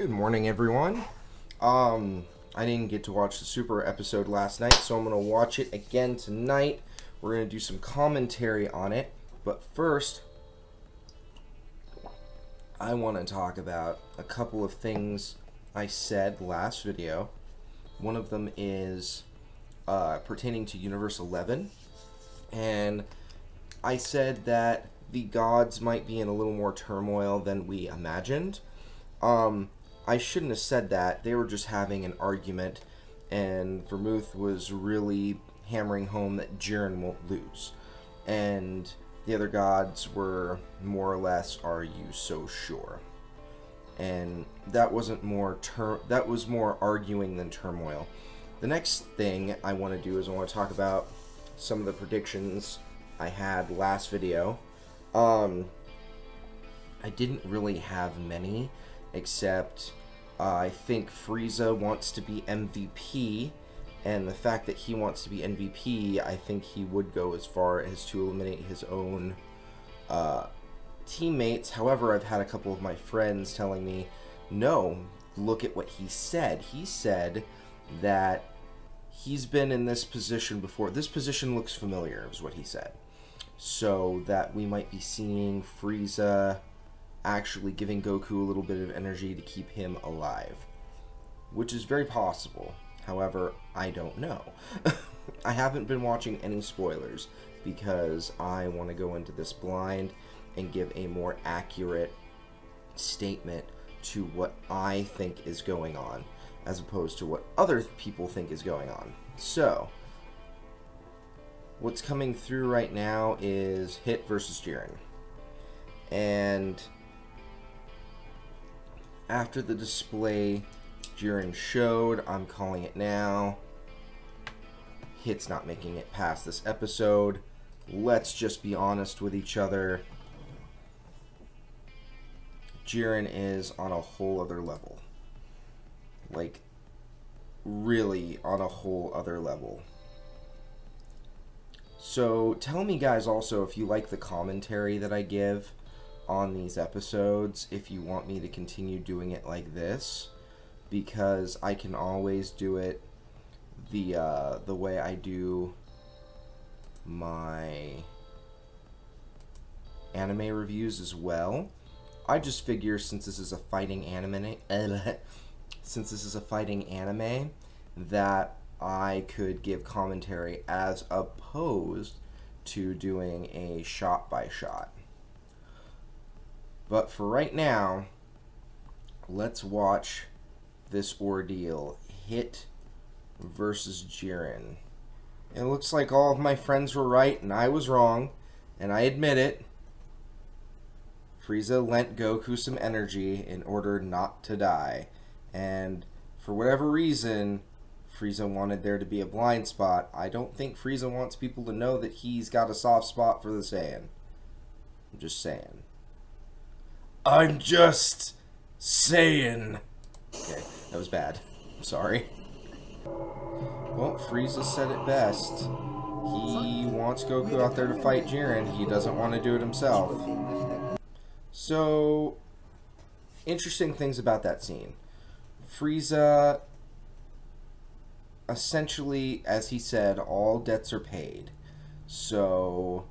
Good morning, everyone. I didn't get to watch the Super episode last night, so I'm going to watch it again tonight. We're going to do some commentary on it, but first, I want to talk about a couple of things I said last video. One of them is pertaining to Universe 11, and I said that the gods might be in a little more turmoil than we imagined. I shouldn't have said that. They were just having an argument, and Vermouth was really hammering home that Jerin won't lose. And the other gods were more or less, "Are you so sure?" And that wasn't more that was more arguing than turmoil. The next thing I want to do is I want to talk about some of the predictions I had last video. I didn't really have many, except I think Frieza wants to be MVP, and the fact that he wants to be MVP, I think he would go as far as to eliminate his own teammates. However, I've had a couple of my friends telling me, no, look at what he said. He said that he's been in this position before. This position looks familiar, is what he said. So that we might be seeing Frieza actually giving Goku a little bit of energy to keep him alive, which is very possible. However, I don't know. I haven't been watching any spoilers because I want to go into this blind and give a more accurate statement to what I think is going on, as opposed to what other people think is going on. So, what's coming through right now is Hit versus Jerin. And after the display Jerin showed, I'm calling it now. Hit's not making it past this episode. Let's just be honest with each other. Jerin is on a whole other level. Like, really on a whole other level. So, tell me guys also if you like the commentary that I give on these episodes, if you want me to continue doing it like this, because I can always do it the way I do my anime reviews as well. I just figure since this is a fighting anime, that I could give commentary as opposed to doing a shot by shot. But for right now, let's watch this ordeal. Hit versus Jerin. It looks like all of my friends were right and I was wrong, and I admit it. Frieza lent Goku some energy in order not to die, and for whatever reason, Frieza wanted there to be a blind spot. I don't think Frieza wants people to know that he's got a soft spot for the Saiyan. I'm just saying. I'm just saying. Okay, that was bad. I'm sorry. Well, Frieza said it best. He wants Goku out there to fight Jerin. He doesn't want to do it himself. So, interesting things about that scene. Frieza, essentially, as he said, all debts are paid. So,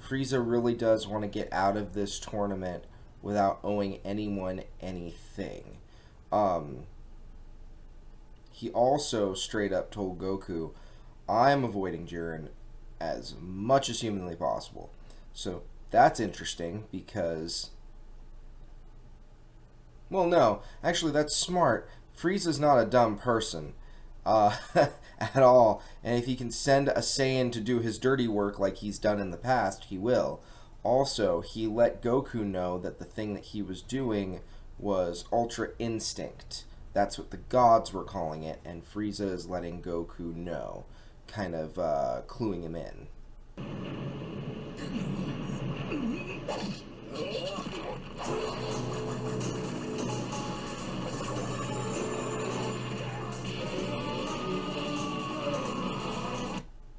Frieza really does want to get out of this tournament without owing anyone anything. He also straight up told Goku, I'm avoiding Jerin as much as humanly possible. So that's interesting because, well, no, actually that's smart. Frieza's not a dumb person at all, and if he can send a Saiyan to do his dirty work like he's done in the past, he will. Also, he let Goku know that the thing that he was doing was Ultra Instinct. That's what the gods were calling it, and Frieza is letting Goku know, kind of cluing him in.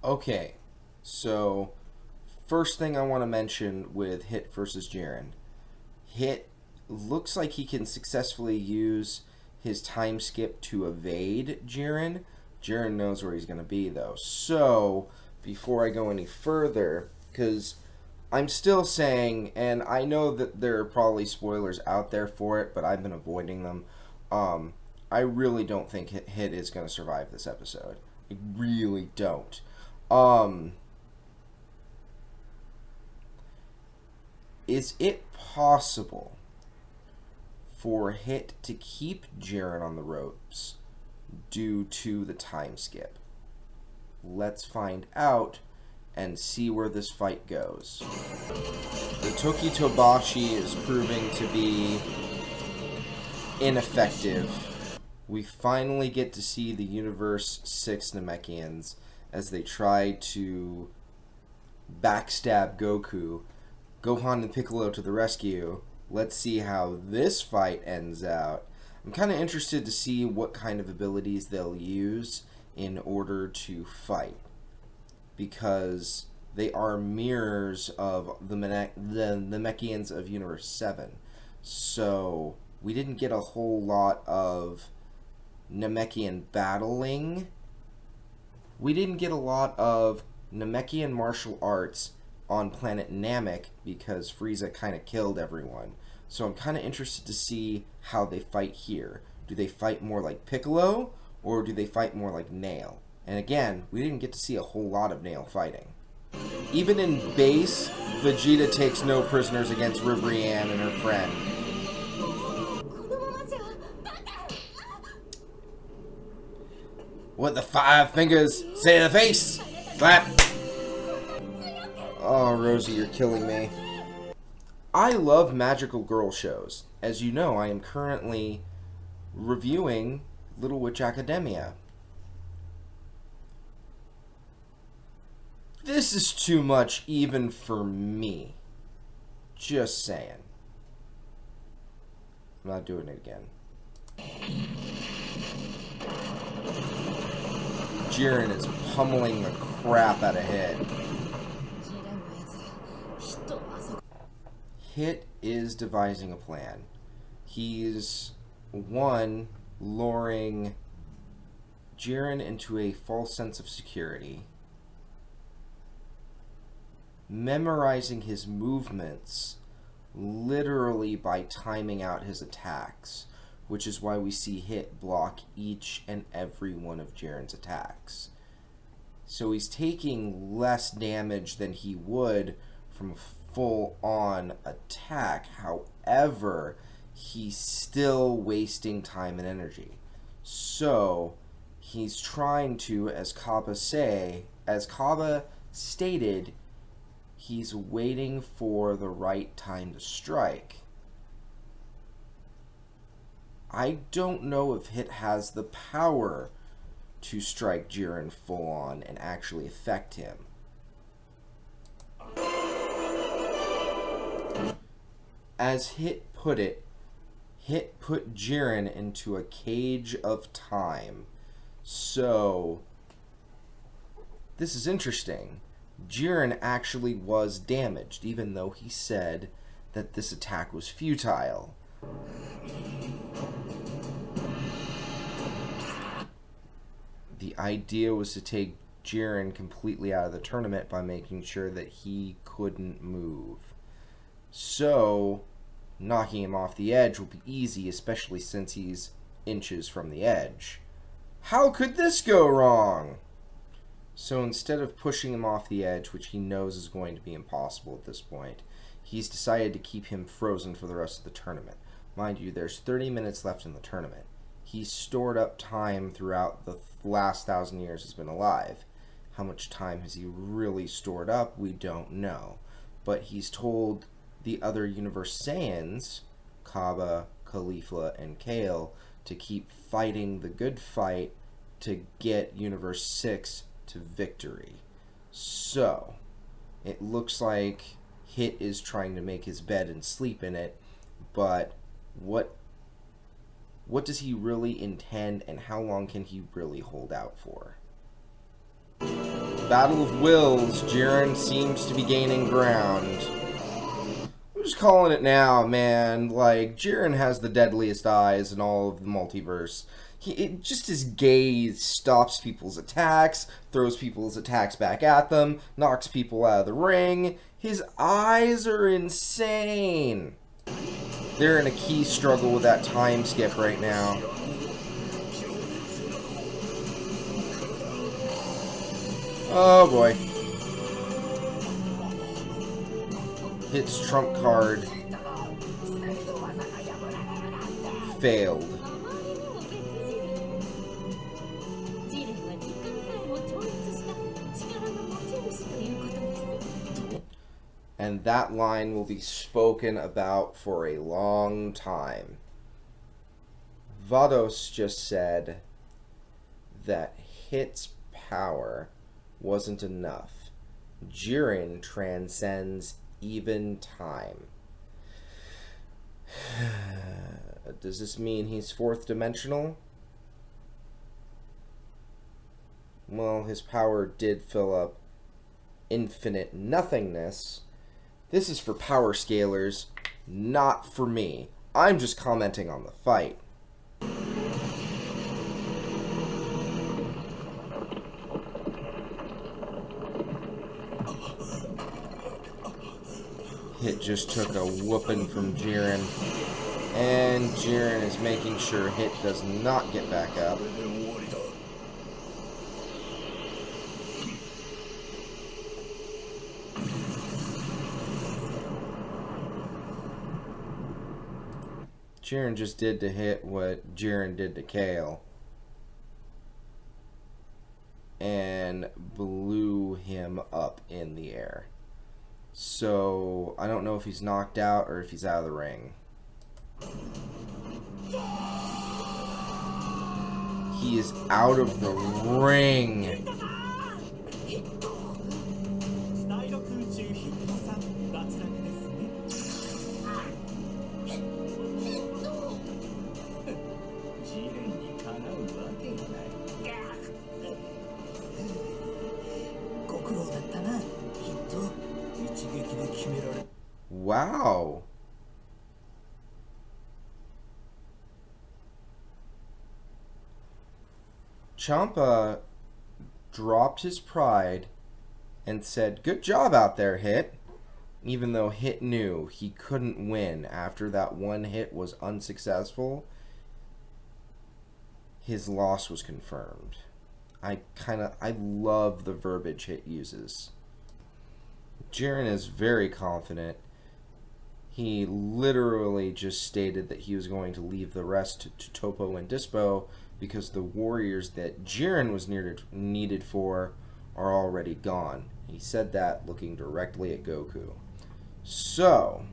Okay, so first thing I want to mention with Hit versus Jerin. Hit looks like he can successfully use his time skip to evade Jerin. Jerin knows where he's going to be, though. So, before I go any further, because I'm still saying, and I know that there are probably spoilers out there for it, but I've been avoiding them. I really don't think Hit is going to survive this episode. I really don't. Is it possible for Hit to keep Jerin on the ropes due to the time skip? Let's find out and see where this fight goes. The Toki Tobashi is proving to be ineffective. We finally get to see the Universe 6 Namekians as they try to backstab Goku. Gohan and Piccolo to the rescue. Let's see how this fight ends out. I'm kind of interested to see what kind of abilities they'll use in order to fight, because they are mirrors of the Namekians of Universe 7. So we didn't get a whole lot of Namekian battling. We didn't get a lot of Namekian martial arts on planet Namek because Frieza kind of killed everyone. So I'm kind of interested to see how they fight here. Do they fight more like Piccolo, or do they fight more like Nail? And again, we didn't get to see a whole lot of Nail fighting. Even in base, Vegeta takes no prisoners against Ribrianne and her friend. What the 5 fingers say to the face? Slap! Oh, Rosie, you're killing me. I love magical girl shows. As you know, I am currently reviewing Little Witch Academia. This is too much even for me. Just saying. I'm not doing it again. Jerin is pummeling the crap out of Hit. Hit is devising a plan. He's, one, luring Jerin into a false sense of security, memorizing his movements literally by timing out his attacks, which is why we see Hit block each and every one of Jerin's attacks. So he's taking less damage than he would from a full-on attack. However, he's still wasting time and energy. So he's trying to, as Kaba stated, he's waiting for the right time to strike. I don't know if Hit has the power to strike Jerin full on and actually affect him. As Hit put it, Hit put Jerin into a cage of time. So, this is interesting. Jerin actually was damaged, even though he said that this attack was futile. The idea was to take Jerin completely out of the tournament by making sure that he couldn't move. So, knocking him off the edge will be easy, especially since he's inches from the edge. How could this go wrong? So instead of pushing him off the edge, which he knows is going to be impossible at this point, he's decided to keep him frozen for the rest of the tournament. Mind you, there's 30 minutes left in the tournament. He's stored up time throughout the last 1,000 years he's been alive. How much time has he really stored up? We don't know. But he's told the other Universe Saiyans, Kaba, Khalifa, and Kale, to keep fighting the good fight to get Universe 6 to victory. So, it looks like Hit is trying to make his bed and sleep in it, but what does he really intend, and how long can he really hold out for? Battle of Wills. Jerin seems to be gaining ground. I'm just calling it now, man. Like, Jerin has the deadliest eyes in all of the multiverse. Just his gaze stops people's attacks, throws people's attacks back at them, knocks people out of the ring. His eyes are insane. They're in a key struggle with that time skip right now. Oh boy. Hit's trump card failed. And that line will be spoken about for a long time. Vados just said that Hit's power wasn't enough. Jerin transcends even time. Does this mean he's fourth dimensional? Well, his power did fill up infinite nothingness. This is for power scalers, not for me. I'm just commenting on the fight. Hit just took a whooping from Jerin, and Jerin is making sure Hit does not get back up. Jerin just did to Hit what Jerin did to Kale, and blew him up in the air. So I don't know if he's knocked out or if he's out of the ring. He is out of the ring. Wow. Champa dropped his pride and said, "Good job out there, Hit." Even though Hit knew he couldn't win after that one hit was unsuccessful, his loss was confirmed. I love the verbiage Hit uses. Jerin is very confident. He literally just stated that he was going to leave the rest to Topo and Dispo because the warriors that Jerin was needed for are already gone. He said that looking directly at Goku. So,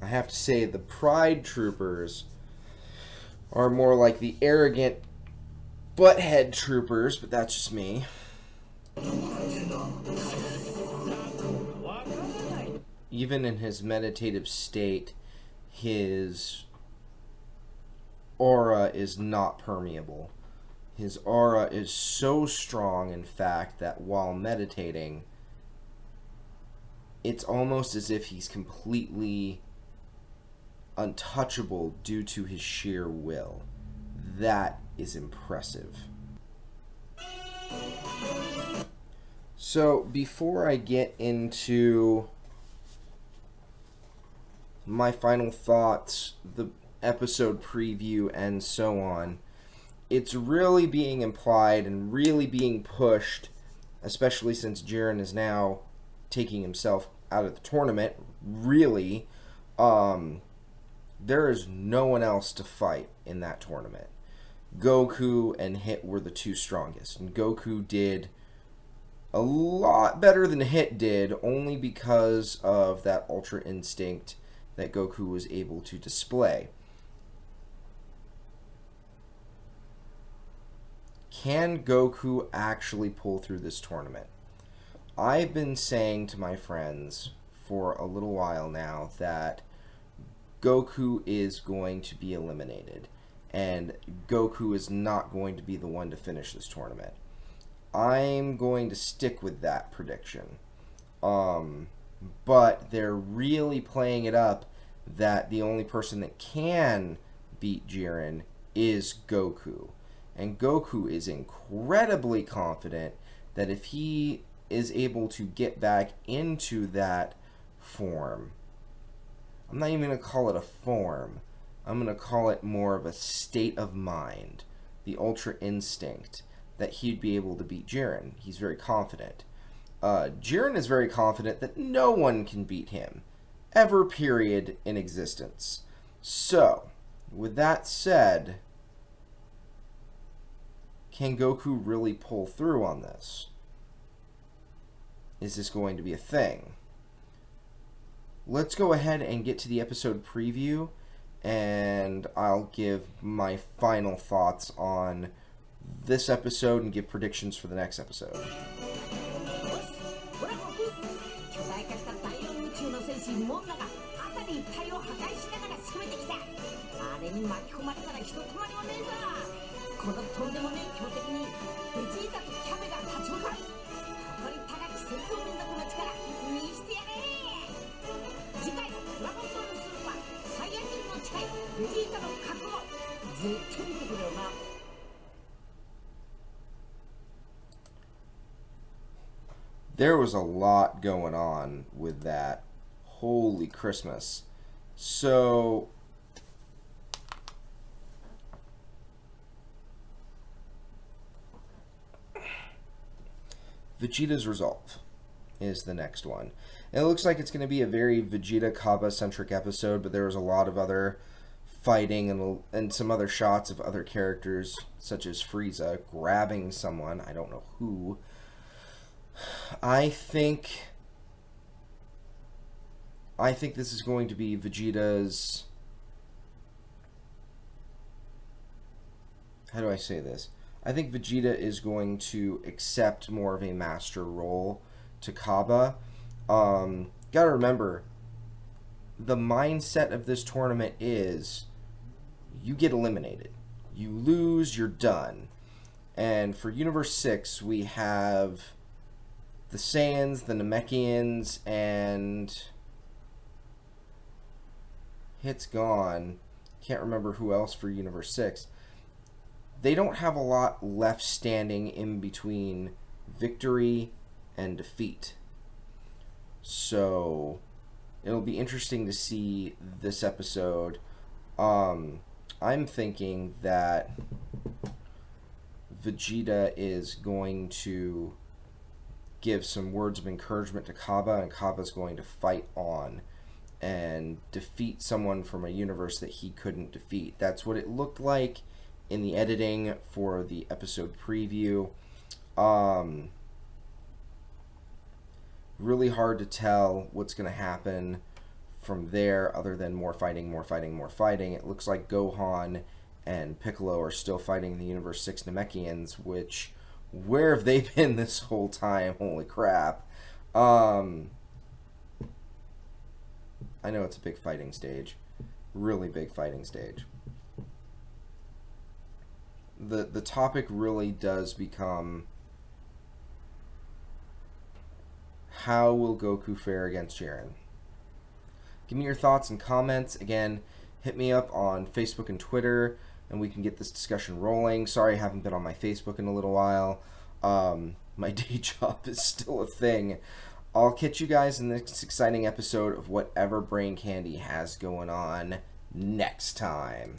I have to say the Pride Troopers are more like the arrogant butthead troopers, but that's just me. Even in his meditative state, his aura is not permeable. His aura is so strong, in fact, that while meditating, it's almost as if he's completely untouchable due to his sheer will. That is impressive. So, before I get into my final thoughts, the episode preview, and so on, it's really being implied and really being pushed, especially since Jerin is now taking himself out of the tournament, really, there is no one else to fight in that tournament. Goku and Hit were the two strongest, and Goku did a lot better than Hit did, only because of that Ultra Instinct that Goku was able to display. Can Goku actually pull through this tournament? I've been saying to my friends for a little while now that Goku is going to be eliminated, and Goku is not going to be the one to finish this tournament. I'm going to stick with that prediction. but they're really playing it up that the only person that can beat Jerin is Goku. And Goku is incredibly confident that if he is able to get back into that form, I'm not even going to call it a form, I'm going to call it more of a state of mind, the Ultra Instinct, that he'd be able to beat Jerin. He's very confident. Jerin is very confident that no one can beat him, ever, period, in existence. So, with that said, can Goku really pull through on this? Is this going to be a thing? Let's go ahead and get to the episode preview, and I'll give my final thoughts on this episode and give predictions for the next episode. There was a lot going on with that. Holy Christmas. So, Vegeta's Resolve is the next one. And it looks like it's going to be a very Vegeta-Cabba-centric episode, but there was a lot of other fighting and some other shots of other characters, such as Frieza grabbing someone. I don't know who. I think this is going to be Vegeta's... How do I say this? I think Vegeta is going to accept more of a master role to Cabba. Gotta remember, the mindset of this tournament is you get eliminated. You lose, you're done. And for Universe 6, we have the Saiyans, the Namekians, and Hit's gone. Can't remember who else for Universe 6. They don't have a lot left standing in between victory and defeat. So it'll be interesting to see this episode. I'm thinking that Vegeta is going to give some words of encouragement to Cabba, and Cabba's going to fight on and defeat someone from a universe that he couldn't defeat. That's what it looked like in the editing for the episode preview. Really hard to tell what's going to happen from there other than more fighting, more fighting, more fighting. It looks like Gohan and Piccolo are still fighting the Universe 6 Namekians, which, where have they been this whole time? Holy crap. I know it's a big fighting stage. Really big fighting stage. The topic really does become, how will Goku fare against Jerin? Give me your thoughts and comments. Again, hit me up on Facebook and Twitter, and we can get this discussion rolling. Sorry I haven't been on my Facebook in a little while. My day job is still a thing. I'll catch you guys in the next exciting episode of whatever Brain Candy has going on next time.